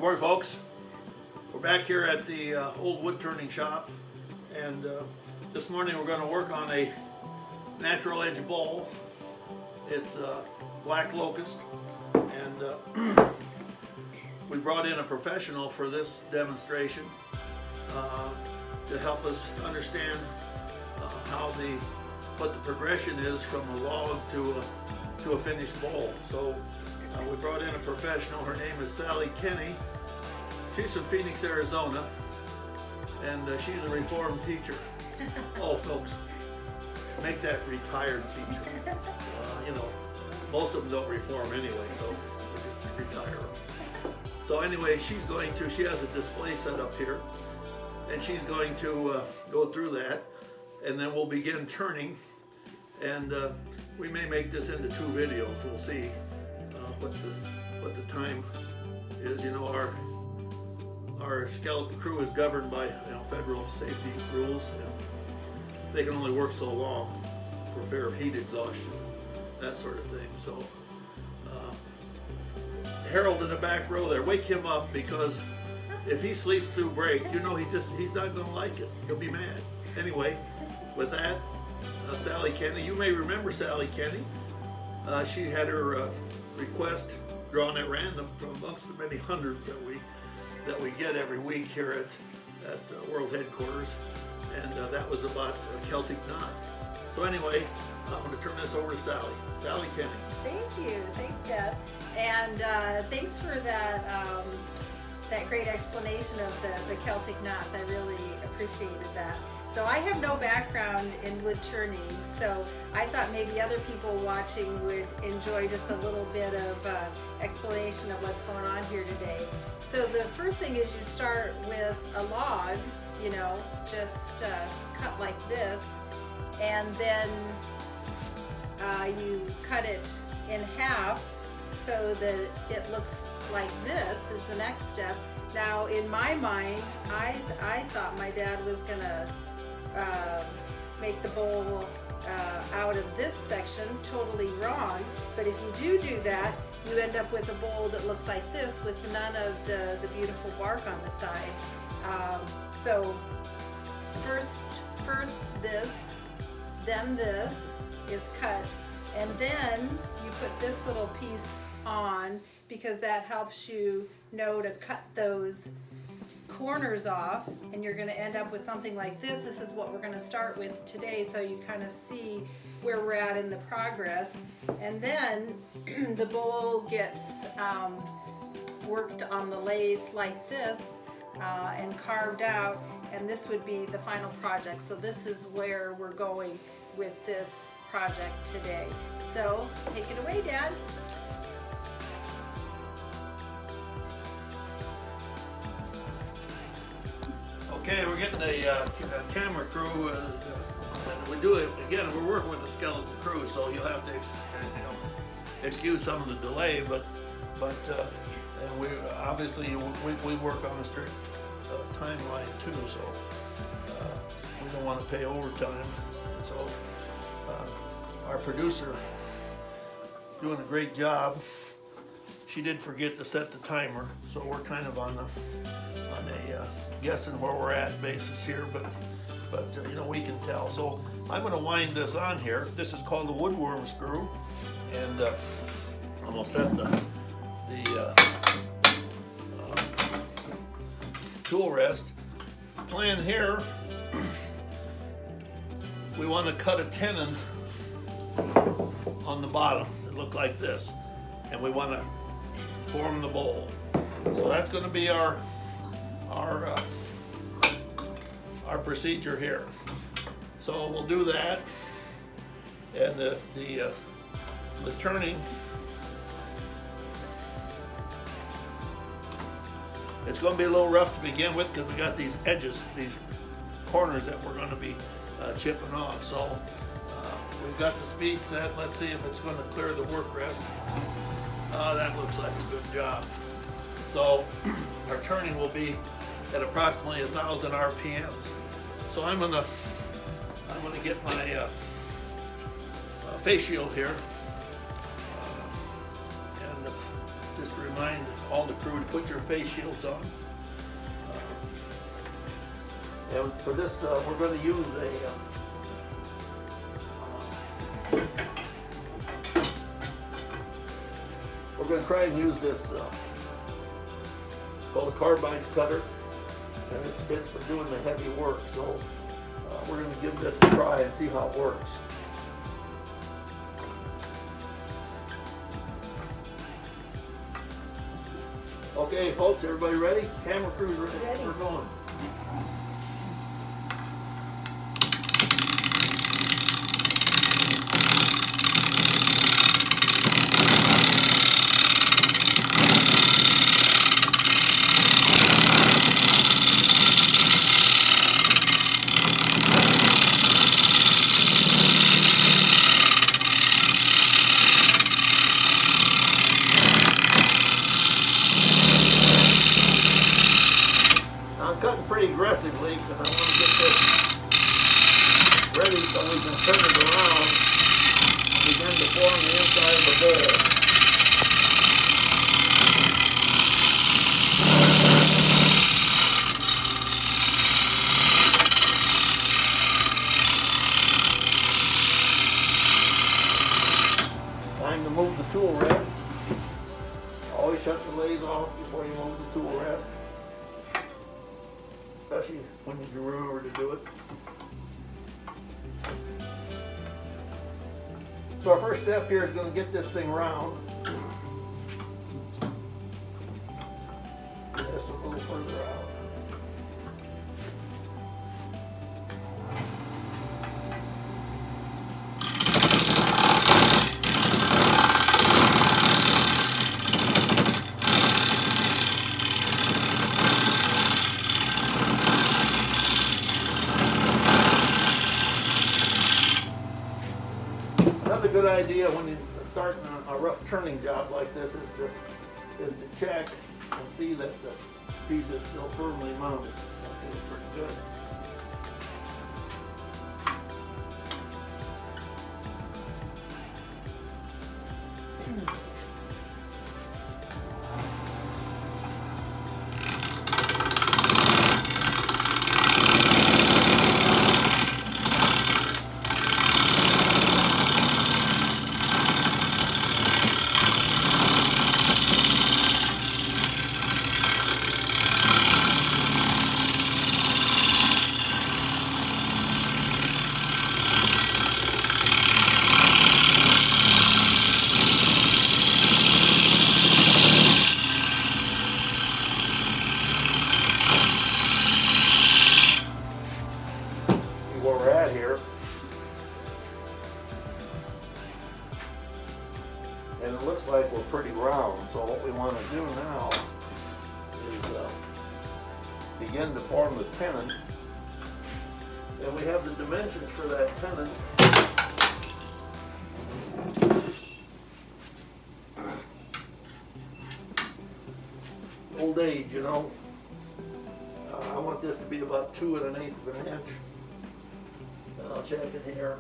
morning, folks. We're back here at the old wood turning shop, and this morning we're going to work on a natural edge bowl. It's black locust, and we brought in a professional for this demonstration to help us understand what the progression is from a log to a finished bowl. So we brought in a professional. Her name is Sally Kenny. She's from Phoenix, Arizona, and she's a reformed teacher. Oh, folks, make that retired teacher. Most of them don't reform anyway, so we just retire them. So anyway, she has a display set up here, and she's going to go through that, and then we'll begin turning, and we may make this into 2 videos. We'll see what the time is. Our skeleton crew is governed by federal safety rules, and they can only work so long for fear of heat exhaustion, that sort of thing. So Harold in the back row there, wake him up, because if he sleeps through break, he's not going to like it. He'll be mad. Anyway, with that, Sally Kenny, you may remember Sally Kenny. She had her request drawn at random from amongst the many hundreds that we get every week here at World Headquarters, and that was about Celtic knot. So anyway, I'm going to turn this over to Sally. Sally Kenny. Thank you. Thanks, Jeff. And thanks for that great explanation of the Celtic knots. I really appreciated that. So I have no background in wood turning, so I thought maybe other people watching would enjoy just a little bit of explanation of what's going on here today. So the first thing is you start with a log, just cut like this, and then you cut it in half so that it looks like this is the next step. Now in my mind, I thought my dad was gonna make the bowl out of this section. Totally wrong. But if you do that, you end up with a bowl that looks like this with none of the beautiful bark on the side. So first this, then this is cut, and then you put this little piece on, because that helps you know to cut those corners off, and you're going to end up with something like this. This is what we're going to start with today, so you kind of see where we're at in the progress. And then the bowl gets worked on the lathe like this and carved out, and this would be the final project. So this is where we're going with this project today. So take it away, Dad. Okay, we're getting the camera crew, and we do it again. We're working with the skeleton crew, so you'll have to excuse some of the delay. But and we obviously we work on a strict timeline too, so we don't want to pay overtime. So our producer doing a great job. She did forget to set the timer, so we're kind of on a guessing where we're at basis here, but we can tell. So I'm going to wind this on here. This is called the woodworm screw, and I'm going to set the tool rest. Plan here, we want to cut a tenon on the bottom that look like this, and we want to form the bowl. So that's going to be our procedure here. So we'll do that, and the turning, it's going to be a little rough to begin with, because we got these edges, these corners that we're going to be chipping off. So we've got the speed set. Let's see if it's going to clear the work rest. That looks like a good job. So our turning will be at approximately 1,000 RPMs. So I'm gonna get my face shield here, and just to remind all the crew to put your face shields on. And for this, we're going to use we're going to try and use this called a carbide cutter, and it's for doing the heavy work. So we're going to give this a try and see how it works. Okay, folks, everybody ready? Camera crew's ready. Ready. We're going. I'm cutting pretty aggressively because I want to get this ready so we can turn it around and begin to form the inside of the bowl. Time to move the tool rest. Always shut the lathe off before you move the tool rest, especially when you remember to do it. So our first step here is going to get this thing round. Just a little further out. Another good idea when you're starting a rough turning job like this is to check and see that the piece is still firmly mounted. I think it's pretty good. Where we're at here, and it looks like we're pretty round. So what we want to do now is begin to form the tenon, and we have the dimensions for that tenon. Old age, you know. I want this to be about 2 1/8 of an inch. I'll check it here.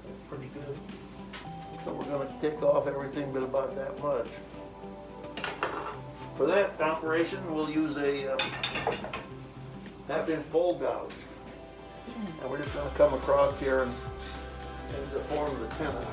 That's pretty good. So we're going to take off everything but about that much. For that operation, we'll use a 1/2-inch bowl gouge. And we're just going to come across here and form the tenon.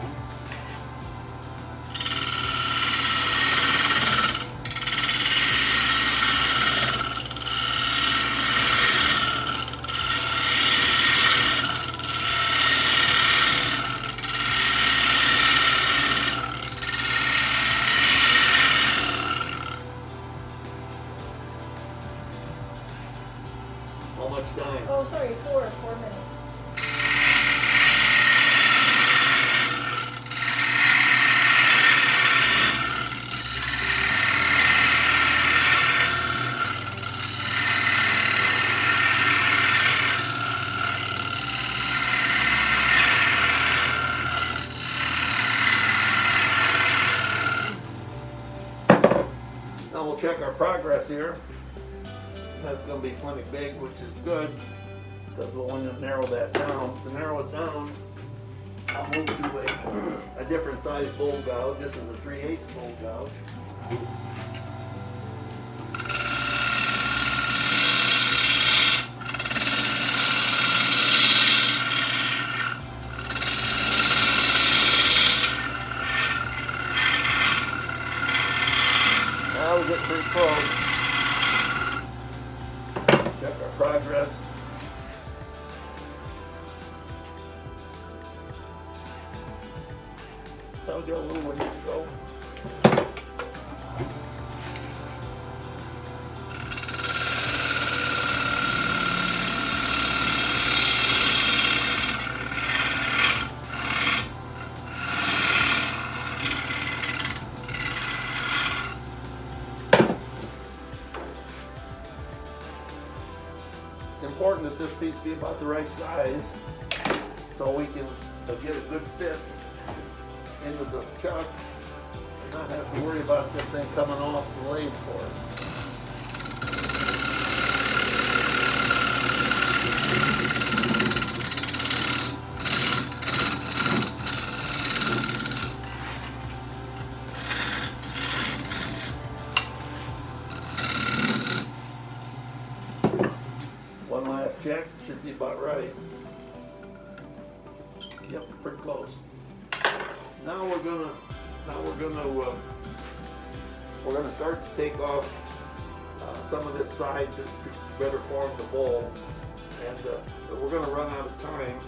How much time? Oh, sorry, 4 minutes. Now we'll check our progress here. That's going to be plenty big, which is good, because we'll want to narrow that down. To narrow it down, I'll move to a different size bowl gouge. This is a 3/8 bowl gouge. pretty close. Check our progress. I'll get a little way to go. It's important that this piece be about the right size so we can get a good fit into the chuck and not have to worry about this thing coming off the lathe for us. One last check, should be about right. Yep, pretty close. Now we're gonna start to take off some of this side to better form the bowl, and we're gonna run out of time.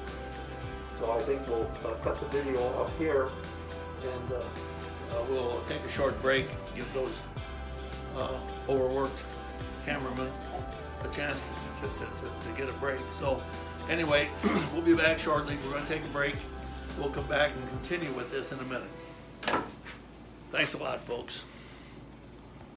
So I think we'll cut the video off here, and we'll take a short break, give those overworked cameramen a chance to get a break. So anyway, we'll be back shortly. We're going to take a break. We'll come back and continue with this in a minute. Thanks a lot, folks.